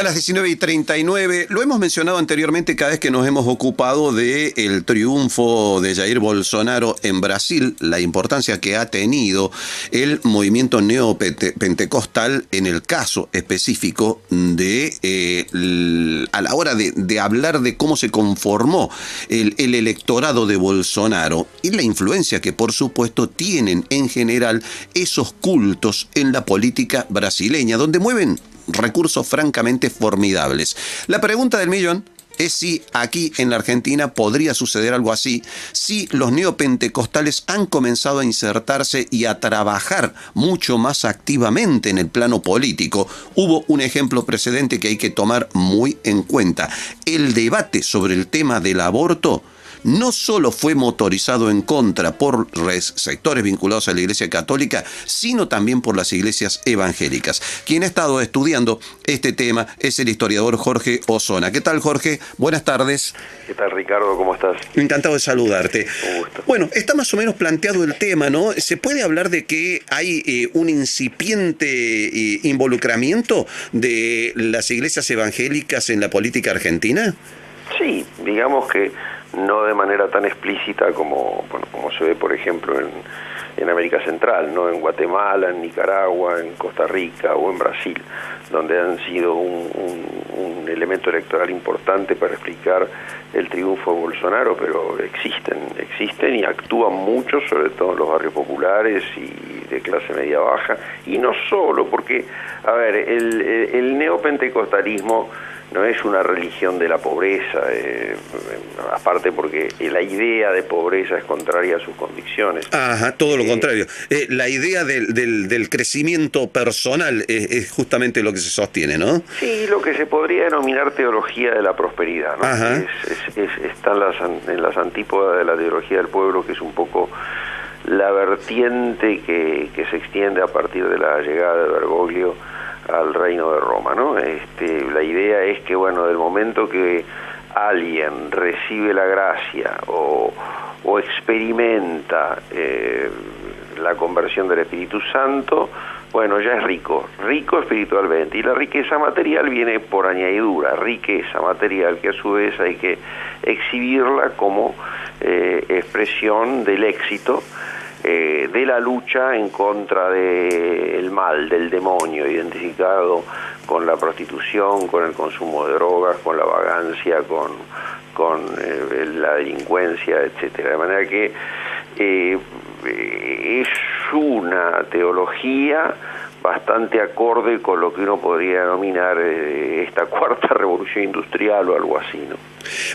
Ya a las 19:39, lo hemos mencionado anteriormente cada vez que nos hemos ocupado del triunfo de Jair Bolsonaro en Brasil, la importancia que ha tenido el movimiento neopentecostal en el caso específico de a la hora de hablar de cómo se conformó el electorado de Bolsonaro y la influencia que por supuesto tienen en general esos cultos en la política brasileña, donde mueven recursos francamente formidables. La pregunta del millón es si aquí en la Argentina podría suceder algo así, si los neopentecostales han comenzado a insertarse y a trabajar mucho más activamente en el plano político. Hubo un ejemplo precedente que hay que tomar muy en cuenta. El debate sobre el tema del aborto no solo fue motorizado en contra por sectores vinculados a la Iglesia Católica, sino también por las iglesias evangélicas. Quien ha estado estudiando este tema es el historiador Jorge Osona. ¿Qué tal, Jorge? Buenas tardes. ¿Qué tal, Ricardo? ¿Cómo estás? Encantado de saludarte. Un gusto. Bueno, está más o menos planteado el tema, ¿no? ¿Se puede hablar de que hay un incipiente involucramiento de las iglesias evangélicas en la política argentina? Sí, digamos que no de manera tan explícita como se ve, por ejemplo, en América Central, ¿no? En Guatemala, en Nicaragua, en Costa Rica o en Brasil, donde han sido un elemento electoral importante para explicar el triunfo de Bolsonaro, pero existen y actúan mucho, sobre todo en los barrios populares y de clase media baja, y no solo, porque, a ver, el neopentecostalismo no es una religión de la pobreza, aparte porque la idea de pobreza es contraria a sus convicciones. Ajá, todo lo contrario. La idea del crecimiento personal es justamente lo que se sostiene, ¿no? Sí, lo que se podría denominar teología de la prosperidad, ¿no? Ajá. Está en las antípodas de la teología del pueblo, que es un poco la vertiente que se extiende a partir de la llegada de Bergoglio al reino de Roma, ¿no? La idea es que, bueno, del momento que alguien recibe la gracia o experimenta la conversión del Espíritu Santo, bueno, ya es rico espiritualmente, y la riqueza material viene por añadidura, riqueza material que a su vez hay que exhibirla como expresión del éxito, de la lucha en contra del mal, del demonio, identificado con la prostitución, con el consumo de drogas, con la vagancia, con la delincuencia, etcétera. De manera que es una teología bastante acorde con lo que uno podría denominar esta cuarta revolución industrial o algo así, ¿no?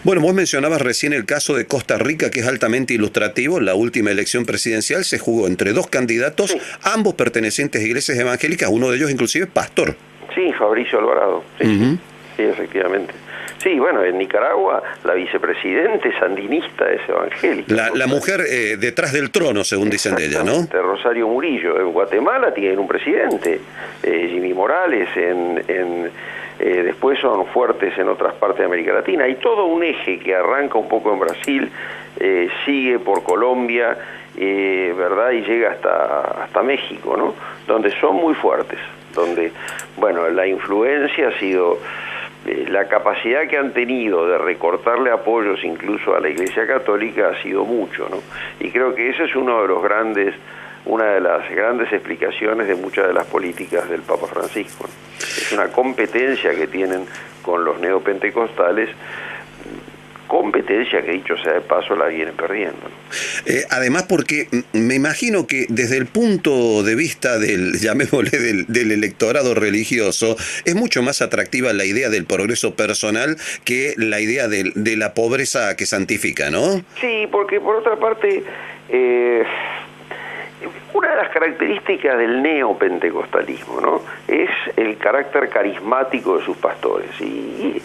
Bueno, vos mencionabas recién el caso de Costa Rica, que es altamente ilustrativo. La última elección presidencial se jugó entre dos candidatos, sí, ambos pertenecientes a iglesias evangélicas, uno de ellos inclusive pastor. Sí, Fabricio Alvarado, sí, Uh-huh. Sí, efectivamente. Sí, bueno, en Nicaragua la vicepresidente sandinista es evangélica. La mujer detrás del trono, según dicen de ella, ¿no? Rosario Murillo. En Guatemala tienen un presidente, Jimmy Morales, después son fuertes en otras partes de América Latina. Hay todo un eje que arranca un poco en Brasil, sigue por Colombia, ¿verdad? Y llega hasta México, ¿no? Donde son muy fuertes, donde, bueno, la influencia ha sido la capacidad que han tenido de recortarle apoyos incluso a la Iglesia Católica ha sido mucho, ¿no? Y creo que ese es una de las grandes explicaciones de muchas de las políticas del Papa Francisco, ¿no? Es una competencia que tienen con los neopentecostales, competencia que, dicho sea de paso, la vienen perdiendo, ¿no? Además, porque me imagino que desde el punto de vista llamémosle del electorado religioso, es mucho más atractiva la idea del progreso personal que la idea de la pobreza que santifica, ¿no? Sí, porque por otra parte, una de las características del neopentecostalismo, ¿no?, es el carácter carismático de sus pastores, y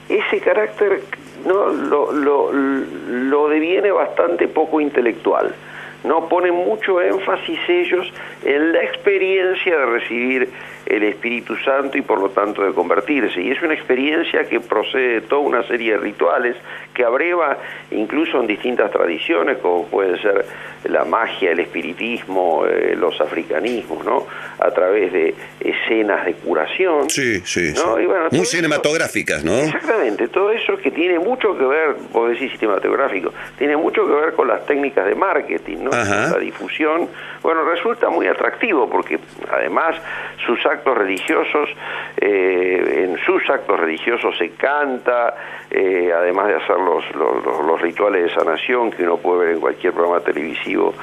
ese carácter, ¿no?, lo deviene bastante poco intelectual, ¿no? Ponen mucho énfasis ellos en la experiencia de recibir el Espíritu Santo y por lo tanto de convertirse. Y es una experiencia que procede de toda una serie de rituales que abreva incluso en distintas tradiciones, como puede ser la magia, el espiritismo, los africanismos, ¿no? A través de escenas de curación. Sí, sí, ¿no? sí. Y bueno, muy cinematográficas, ¿no? Exactamente, todo eso que tiene mucho que ver, vos decís cinematográfico, tiene mucho que ver con las técnicas de marketing, ¿no? La difusión, bueno, resulta muy atractivo porque además sus actos religiosos, en sus actos religiosos se canta, además de hacer los rituales de sanación que uno puede ver en cualquier programa televisivo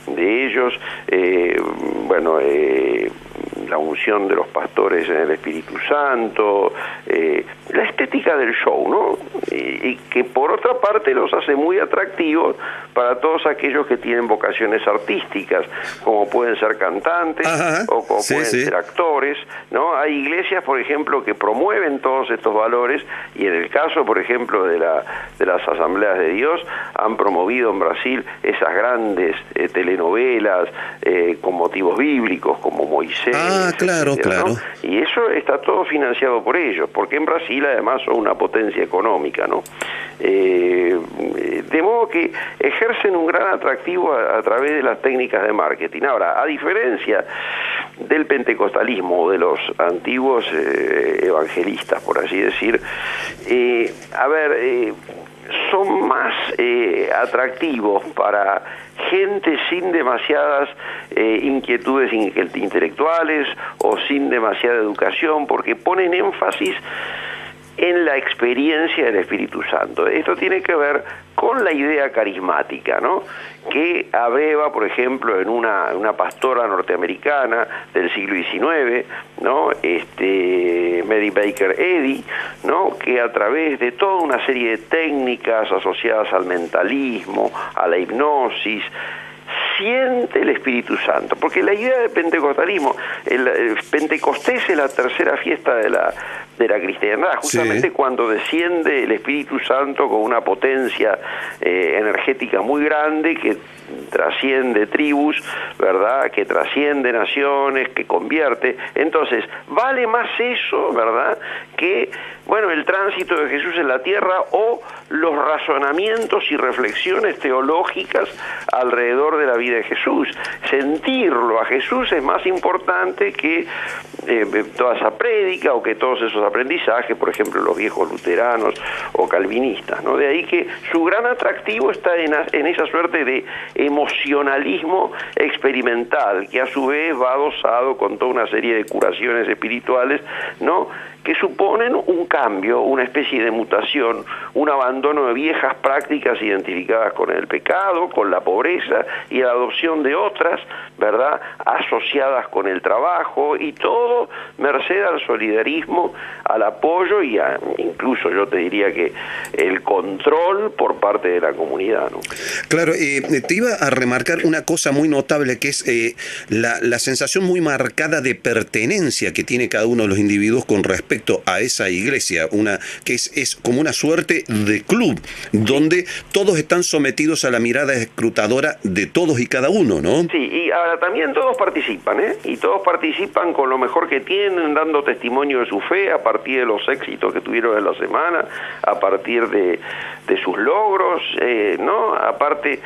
de ellos, la unción de los pastores en el Espíritu Santo, la estética del show, ¿no? Y que por otra parte los hace muy atractivos para todos aquellos que tienen vocaciones artísticas, como pueden ser cantantes o como pueden ser actores, ¿no? Hay iglesias, por ejemplo, que promueven todos estos valores y en el caso, por ejemplo, de las asambleas de Dios, han promovido en Brasil esas grandes telenovelas con motivos bíblicos, como Moisés. Claro, etcétera, claro. ¿no? Y eso está todo financiado por ellos, porque en Brasil además son una potencia económica, ¿no? De modo que ejercen un gran atractivo a través de las técnicas de marketing. Ahora, a diferencia del pentecostalismo o de los antiguos evangelistas, por así decir, son más atractivos para gente sin demasiadas inquietudes intelectuales o sin demasiada educación, porque ponen énfasis en la experiencia del Espíritu Santo. Esto tiene que ver con la idea carismática, ¿no? Que abreva, por ejemplo, en una pastora norteamericana del siglo XIX, ¿no? Mary Baker Eddy, ¿no? Que a través de toda una serie de técnicas asociadas al mentalismo, a la hipnosis, siente el Espíritu Santo, porque la idea del pentecostalismo, el Pentecostés es la tercera fiesta de la cristiandad, justamente cuando desciende el Espíritu Santo con una potencia energética muy grande que trasciende tribus, ¿verdad? Que trasciende naciones, que convierte. Entonces, vale más eso, ¿verdad? Que, bueno, el tránsito de Jesús en la tierra o los razonamientos y reflexiones teológicas alrededor de la vida de Jesús. Sentirlo a Jesús es más importante que toda esa prédica o que todos esos aprendizajes, por ejemplo, los viejos luteranos o calvinistas, ¿no? De ahí que su gran atractivo está en esa suerte de emocionalismo experimental, que a su vez va adosado con toda una serie de curaciones espirituales, ¿no? Que suponen un cambio, una especie de mutación, un abandono de viejas prácticas identificadas con el pecado, con la pobreza y la adopción de otras, ¿verdad?, asociadas con el trabajo, y todo merced al solidarismo, al apoyo y incluso yo te diría que el control por parte de la comunidad, ¿no? Claro, te iba a remarcar una cosa muy notable, que es la sensación muy marcada de pertenencia que tiene cada uno de los individuos con respecto a esa iglesia, que es como una suerte de club, donde todos están sometidos a la mirada escrutadora de todos y cada uno, ¿no? Sí, y ahora también todos participan, y todos participan con lo mejor que tienen, dando testimonio de su fe a partir de los éxitos que tuvieron en la semana, a partir de sus logros, ¿no? Aparte,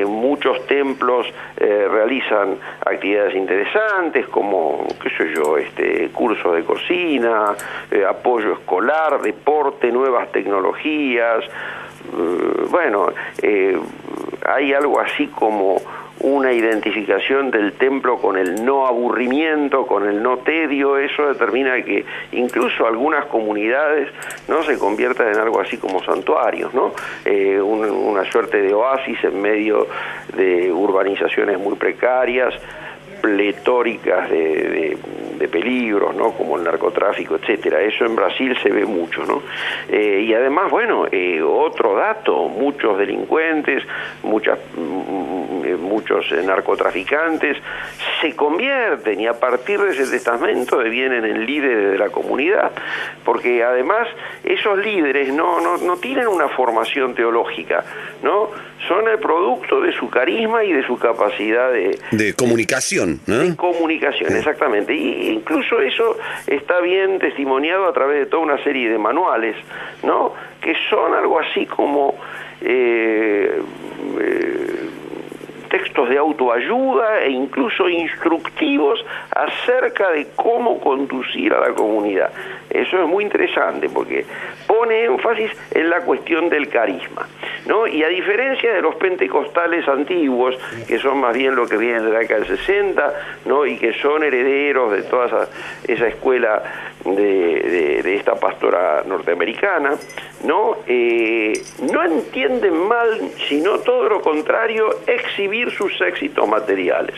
muchos templos realizan actividades interesantes como, qué sé yo, cursos de cocina, apoyo escolar, deporte, nuevas tecnologías. Hay algo así como una identificación del templo con el no aburrimiento, con el no tedio. Eso determina que incluso algunas comunidades no se conviertan en algo así como santuarios, ¿no? Una suerte de oasis en medio de urbanizaciones muy precarias, pletóricas de peligros, ¿no? Como el narcotráfico, etcétera. Eso en Brasil se ve mucho, ¿no? Y además, otro dato, muchos delincuentes, muchos narcotraficantes se convierten, y a partir de ese testamento devienen en líderes de la comunidad, porque además esos líderes no tienen una formación teológica, ¿no? son el producto de su carisma y de su capacidad de comunicación, ¿no? De comunicación, exactamente. Y incluso eso está bien testimoniado a través de toda una serie de manuales, ¿no? Que son algo así como textos de autoayuda e incluso instructivos acerca de cómo conducir a la comunidad. Eso es muy interesante porque pone énfasis en la cuestión del carisma, ¿no? Y a diferencia de los pentecostales antiguos, que son más bien lo que viene de la década del 60, ¿no? Y que son herederos de toda esa escuela de esta pastora norteamericana, ¿no? No entienden mal, sino todo lo contrario, exhibir sus éxitos materiales,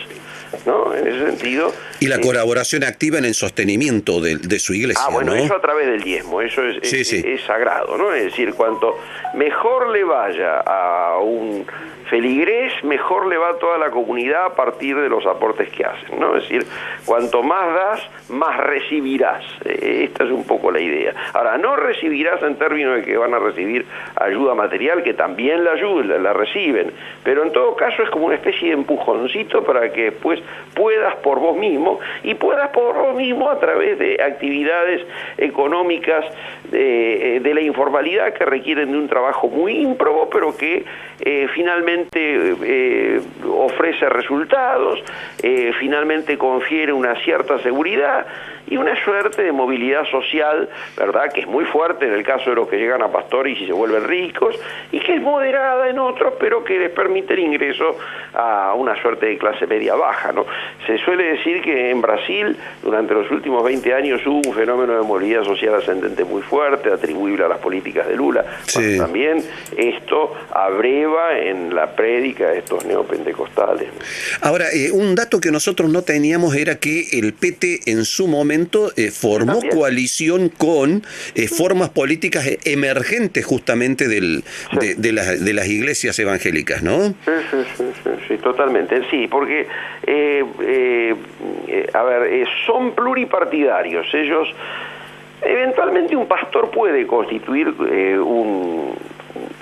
¿no? En ese sentido. Y la colaboración activa en el sostenimiento de su iglesia, bueno, ¿no? eso a través del diezmo, eso es sagrado, ¿no? Es decir, cuanto mejor le vaya a un feligrés, mejor le va a toda la comunidad a partir de los aportes que hacen, ¿no? Es decir, cuanto más das, más recibirás. Esta es un poco la idea. Ahora, no recibirás en términos de que van a recibir ayuda material, que también la reciben, pero en todo caso es como una especie de empujoncito para que después puedas por vos mismo, y puedas por vos mismo a través de actividades económicas de la informalidad que requieren de un trabajo muy ímprobo, pero que finalmente ofrece resultados, finalmente confiere una cierta seguridad y una suerte de movilidad social, ¿verdad?, que es muy fuerte en el caso de los que llegan a pastores y se vuelven ricos, y que es moderada en otros, pero que les permite el ingreso a una suerte de clase media baja, ¿no? Se suele decir que en Brasil, durante los últimos 20 años, hubo un fenómeno de movilidad social ascendente muy fuerte, atribuible a las políticas de Lula. Sí. Bueno, también esto abreva en la prédica de estos neopentecostales. Ahora, un dato que nosotros no teníamos era que el PT en su momento formó coalición con formas políticas emergentes justamente de las iglesias evangélicas, ¿no? Sí, totalmente. Sí, porque, son pluripartidarios. Ellos, eventualmente un pastor puede constituir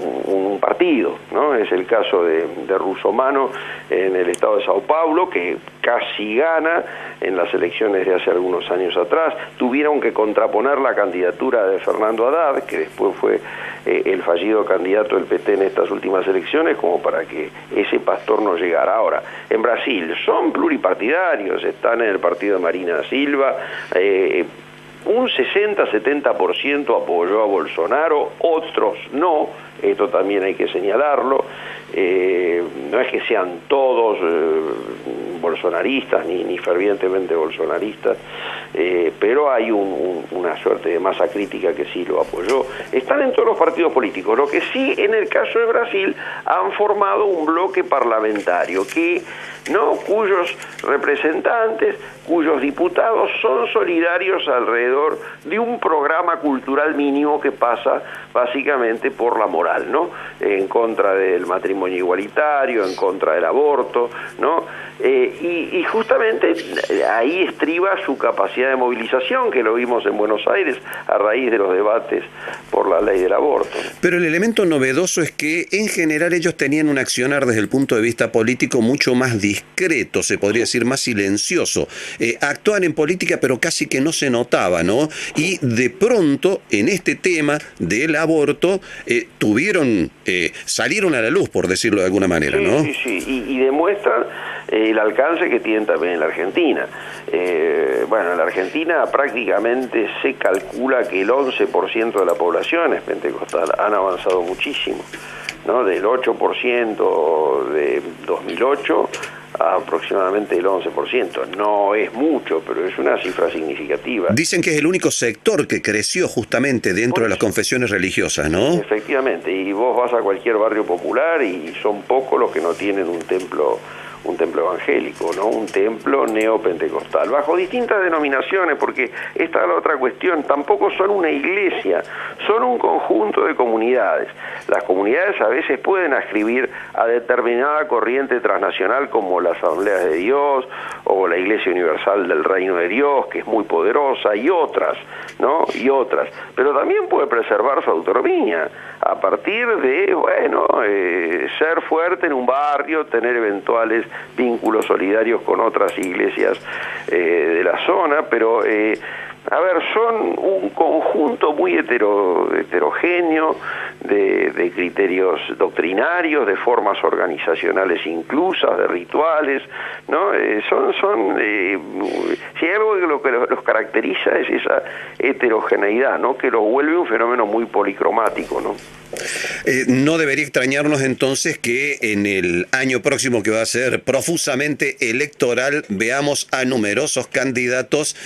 un partido, ¿no? Es el caso de Russomano en el estado de Sao Paulo, que casi gana en las elecciones de hace algunos años atrás. Tuvieron que contraponer la candidatura de Fernando Haddad, que después fue el fallido candidato del PT en estas últimas elecciones, como para que ese pastor no llegara. Ahora, en Brasil son pluripartidarios, están en el partido de Marina Silva, un 60-70% apoyó a Bolsonaro, otros no, esto también hay que señalarlo. No es que sean todos bolsonaristas ni fervientemente bolsonaristas, pero hay una suerte de masa crítica que sí lo apoyó. Están en todos los partidos políticos. Lo que sí, en el caso de Brasil, han formado un bloque parlamentario cuyos representantes, cuyos diputados son solidarios alrededor de un programa cultural mínimo que pasa básicamente por la moral, ¿no? En contra del matrimonio igualitario, en contra del aborto, ¿no? Y justamente ahí estriba su capacidad de movilización, que lo vimos en Buenos Aires a raíz de los debates por la ley del aborto. Pero el elemento novedoso es que en general ellos tenían un accionar desde el punto de vista político mucho más discreto, se podría decir más silencioso. Actuaban en política pero casi que no se notaba, ¿no? Y de pronto en este tema del aborto salieron a la luz, por decirlo de alguna manera, ¿no? Sí, y demuestran el alcance que tienen también en la Argentina. En la Argentina prácticamente se calcula que el 11% de la población es pentecostal. Han avanzado muchísimo, ¿no? Del 8% de 2008 a aproximadamente el 11%. No es mucho, pero es una cifra significativa. Dicen que es el único sector que creció justamente dentro de las confesiones religiosas, ¿no? Efectivamente, y vos vas a cualquier barrio popular y son pocos los que no tienen un templo evangélico, ¿no? Un templo neopentecostal, bajo distintas denominaciones, porque esta es la otra cuestión. Tampoco son una iglesia, son un conjunto de comunidades. Las comunidades a veces pueden adscribir a determinada corriente transnacional como las Asambleas de Dios o la Iglesia Universal del Reino de Dios, que es muy poderosa, y otras, ¿no? Y otras. Pero también puede preservar su autonomía a partir de, bueno, ser fuerte en un barrio, tener eventuales vínculos solidarios con otras iglesias de la zona, pero a ver, son un conjunto muy heterogéneo de criterios doctrinarios, de formas organizacionales inclusas, de rituales, ¿no? Si hay algo que lo que los caracteriza es esa heterogeneidad, ¿no? Que los vuelve un fenómeno muy policromático, ¿no? No debería extrañarnos entonces que en el año próximo, que va a ser profusamente electoral, veamos a numerosos candidatos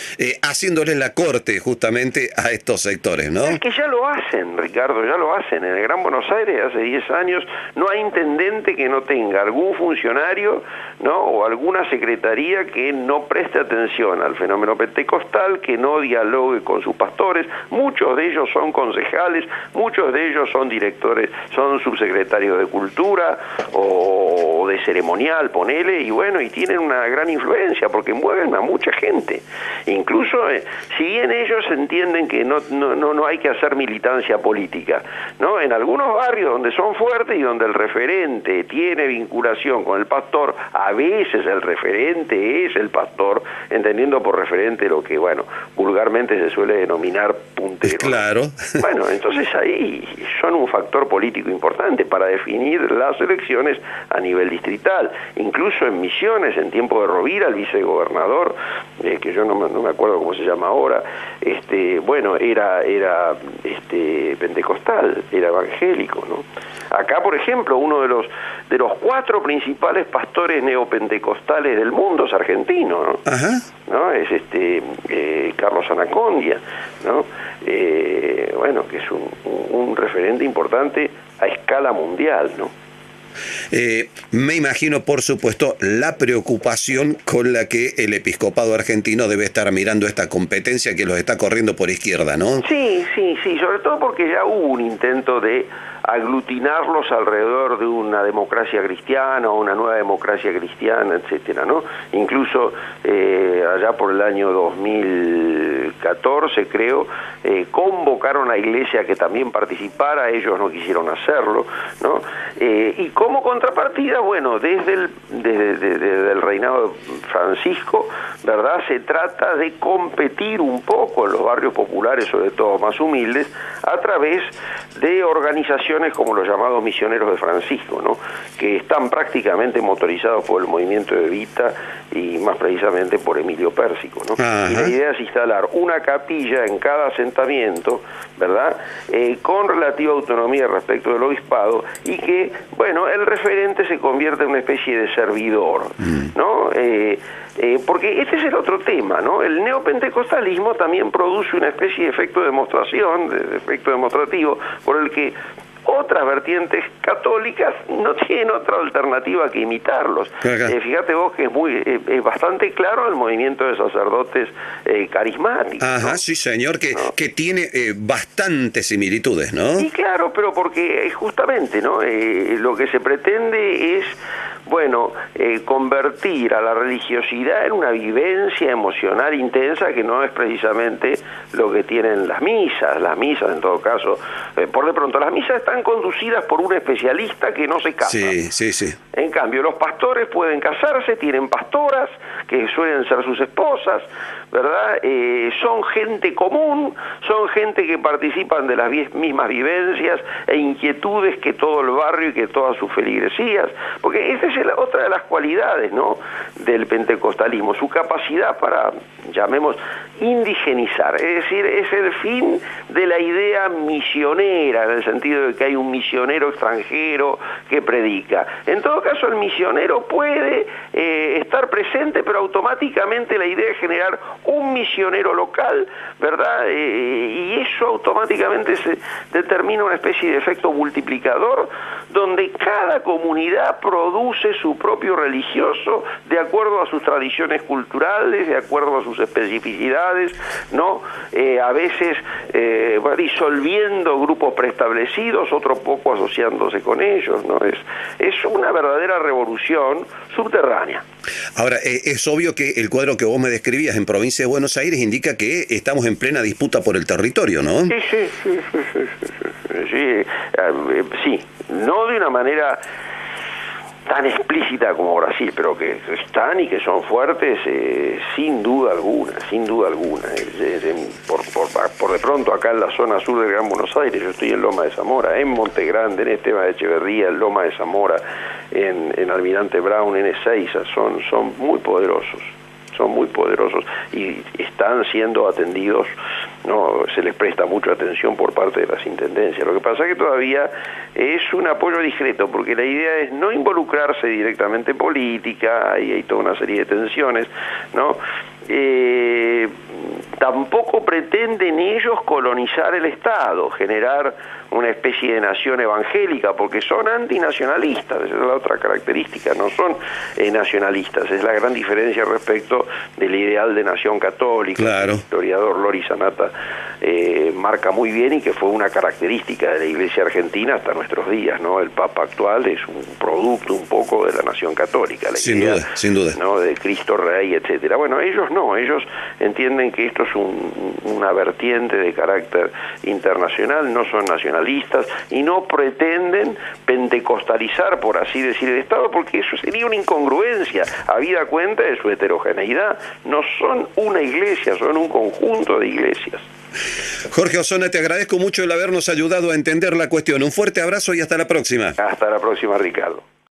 haciéndoles la corte justamente a estos sectores, ¿no? Es que ya lo hacen, Ricardo, ya lo hacen. En el Gran Buenos Aires hace 10 años no hay intendente que no tenga algún funcionario, ¿no? O alguna secretaría que no preste atención al fenómeno pentecostal, que no dialogue con sus pastores. Muchos de ellos son concejales, muchos de ellos son directores, son subsecretarios de Cultura o de ceremonial, ponele, y bueno, y tienen una gran influencia porque mueven a mucha gente. Incluso, si bien ellos entienden que no hay que hacer militancia política, ¿no? En algunos barrios donde son fuertes y donde el referente tiene vinculación con el pastor, a veces el referente es el pastor, entendiendo por referente lo que, bueno, vulgarmente se suele denominar puntero. Claro. Bueno, entonces ahí son un factor político importante para definir las elecciones a nivel distrital. Incluso en Misiones, en tiempo de Rovira, el vicegobernador, que yo no me acuerdo cómo se llama ahora, bueno, era pentecostal, era evangélico, ¿no? Acá, por ejemplo, uno de los 4 principales pastores neopentecostales del mundo es argentino, ¿no? Ajá. ¿No? Es Carlos Anacondia, ¿no? Bueno, que es un referente importante a escala mundial, ¿no? Me imagino, por supuesto, la preocupación con la que el episcopado argentino debe estar mirando esta competencia que los está corriendo por izquierda, ¿no? Sí, sobre todo porque ya hubo un intento de aglutinarlos alrededor de una democracia cristiana o una nueva democracia cristiana, etcétera, ¿no? Incluso allá por el año 2014, creo, convocaron a la iglesia que también participara, ellos no quisieron hacerlo, ¿no? Y como contrapartida, bueno, desde el reinado de Francisco, ¿verdad?, se trata de competir un poco en los barrios populares, sobre todo más humildes, a través de organizaciones como los llamados misioneros de Francisco, ¿no?, que están prácticamente motorizados por el movimiento de Evita y más precisamente por Emilio Pérsico, ¿no? Y la idea es instalar una capilla en cada asentamiento, ¿verdad?, con relativa autonomía respecto del obispado, y que, bueno, el referente se convierte en una especie de servidor, ¿no? Porque este es el otro tema, ¿no? El neopentecostalismo también produce una especie de efecto de demostración, de efecto demostrativo, por el que otras vertientes católicas no tienen otra alternativa que imitarlos. Fíjate vos que es bastante claro el movimiento de sacerdotes carismáticos. Ajá, ¿no? Sí, señor, que tiene bastantes similitudes, ¿no? Y claro, pero porque justamente, ¿no?, lo que se pretende es, bueno, convertir a la religiosidad en una vivencia emocional intensa, que no es precisamente lo que tienen las misas. Las misas, en todo caso, por de pronto, las misas están conducidas por un especialista que no se casa. Sí. En cambio, los pastores pueden casarse, tienen pastoras, que suelen ser sus esposas, ¿verdad? Son gente común, son gente que participan de las mismas vivencias e inquietudes que todo el barrio y que todas sus feligresías, porque esa es otra de las cualidades, ¿no?, del pentecostalismo, su capacidad para, llamemos, indigenizar, es decir, es el fin de la idea misionera, en el sentido de que hay un misionero extranjero que predica. En todo caso, el misionero puede estar presente, pero automáticamente la idea es generar un misionero local, ¿verdad? Y eso automáticamente se determina una especie de efecto multiplicador, donde cada comunidad produce es su propio religioso, de acuerdo a sus tradiciones culturales, de acuerdo a sus especificidades, ¿no? A veces va disolviendo grupos preestablecidos, otro poco asociándose con ellos, ¿no? Es una verdadera revolución subterránea. Ahora, es obvio que el cuadro que vos me describías en Provincia de Buenos Aires indica que estamos en plena disputa por el territorio, ¿no? Sí, no de una manera tan explícita como Brasil, pero que están y que son fuertes, sin duda alguna. Por de pronto acá en la zona sur del Gran Buenos Aires, yo estoy en Loma de Zamora, en Monte Grande, en Esteban de Echeverría, en Loma de Zamora, en Almirante Brown, en Ezeiza, son muy poderosos. Y están siendo atendidos, no se les presta mucha atención por parte de las intendencias. Lo que pasa es que todavía es un apoyo discreto, porque la idea es no involucrarse directamente en política, hay toda una serie de tensiones, ¿no? Tampoco pretenden ellos colonizar el Estado, generar una especie de nación evangélica, porque son antinacionalistas, esa es la otra característica, no son nacionalistas, es la gran diferencia respecto del ideal de nación católica. Claro. El historiador Lori Sanata marca muy bien, y que fue una característica de la Iglesia argentina hasta nuestros días, ¿no? El Papa actual es un producto un poco de la nación católica, la idea, sin duda, ¿no? De Cristo Rey, etcétera. Bueno, ellos no, ellos entienden que esto es una vertiente de carácter internacional, no son nacionalistas y no pretenden pentecostalizar, por así decir, el Estado, porque eso sería una incongruencia, habida cuenta de su heterogeneidad. No son una iglesia, son un conjunto de iglesias. Jorge Osona, te agradezco mucho el habernos ayudado a entender la cuestión. Un fuerte abrazo y hasta la próxima. Hasta la próxima, Ricardo.